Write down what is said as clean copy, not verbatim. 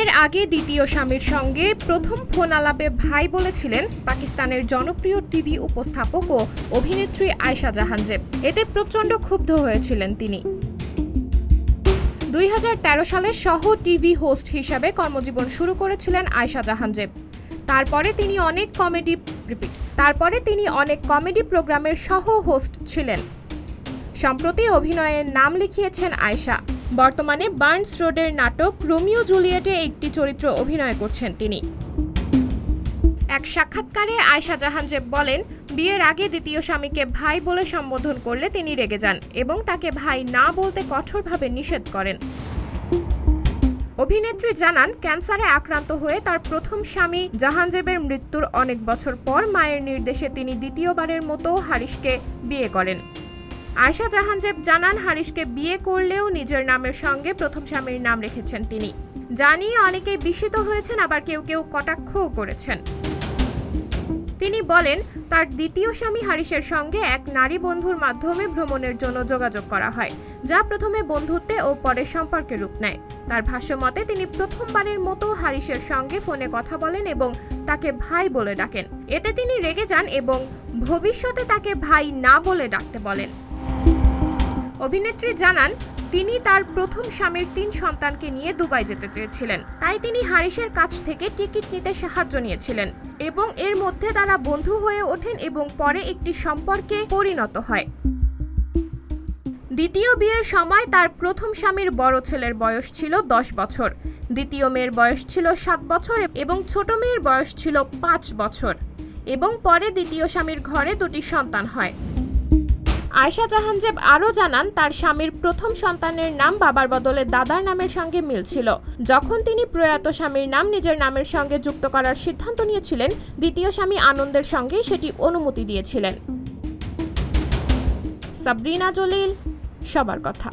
বিয়ের আগে দ্বিতীয় স্বামীর সঙ্গে প্রথম ফোন আলাপে ভাই বলেছিলেন পাকিস্তানের জনপ্রিয় টিভি উপস্থাপক ও অভিনেত্রী আয়েশা জাহানজেব। এতে প্রচণ্ড ক্ষুব্ধ হয়েছিলেন তিনি। 2013 সালে সহ টিভি হোস্ট হিসাবে কর্মজীবন শুরু করেছিলেন আয়েশা জাহানজেব। তারপরে তিনি অনেক কমেডি প্রোগ্রামের সহ হোস্ট ছিলেন। সম্প্রতি অভিনয়ের নাম লিখিয়েছেন আয়েশা। বর্তমানে বার্নস রোডের নাটক রোমিও জুলিয়েটে একটি চরিত্র অভিনয় করছেন তিনি। এক সাক্ষাৎকারে আয়েশা জাহানজেব বলেন, বিয়ের আগে দ্বিতীয় স্বামীকে ভাই বলে সম্বোধন করলে তিনি রেগে যান এবং তাকে ভাই না বলতে কঠোরভাবে নিষেধ করেন। অভিনেত্রী জানান, ক্যান্সারে আক্রান্ত হয়ে তার প্রথম স্বামী জাহানজেবের মৃত্যুর অনেক বছর পর মায়ের নির্দেশে তিনি দ্বিতীয়বারের মতো হারিসকে বিয়ে করেন। আয়েশা জাহানজেব জানান, হারিসকে বিয়ে করলেও নিজের নামের সঙ্গে প্রথম স্বামীর নাম রেখেছেন তিনি। যা নিয়ে অনেকেই বিস্মিত হয়েছেন, আবার কেউ কেউ কটাক্ষও করেছেন। তিনি বলেন, তার দ্বিতীয় স্বামী হারিসের সঙ্গে এক নারী বন্ধুর মাধ্যমে ভ্রমণের জন্য যোগাযোগ করা হয়, যা প্রথমে বন্ধুত্বে ও পরে সম্পর্কে রূপ নেয়। তার ভাষ্যমতে তিনি প্রথমবারের মতো হারিসের সঙ্গে ফোনে কথা বলেন এবং তাকে ভাই বলে ডাকেন। এতে তিনি রেগে যান এবং ভবিষ্যতে তাকে ভাই না বলে ডাকতে বলেন। অভিনেত্রী জানান, তিনি তার প্রথম স্বামীর 3 সন্তানকে নিয়ে দুবাই যেতে চেয়েছিলেন, তাই তিনি হারিসের কাছ থেকে টিকিট নিতে সাহায্য নিয়েছিলেন এবং এর মধ্যে তারা বন্ধু হয়ে ওঠেন এবং পরে একটি সম্পর্কে পরিণত হয়। দ্বিতীয় বিয়ের সময় তার প্রথম স্বামীর বড় ছেলের বয়স ছিল 10 বছর, দ্বিতীয় মেয়ের বয়স ছিল 7 বছর এবং ছোট মেয়ের বয়স ছিল 5 বছর এবং পরে দ্বিতীয় স্বামীর ঘরে 2টি সন্তান হয়। আয়েশা জাহানজেব আরও জানান, তার স্বামীর প্রথম সন্তানের নাম বাবার বদলে দাদার নামের সঙ্গে মিল ছিল। যখন তিনি প্রয়াত স্বামীর নাম নিজের নামের সঙ্গে যুক্ত করার সিদ্ধান্ত নিয়েছিলেন, দ্বিতীয় স্বামী আনন্দের সঙ্গে সেটি অনুমতি দিয়েছিলেন। সাবরিনা জলিল, সবার কথা।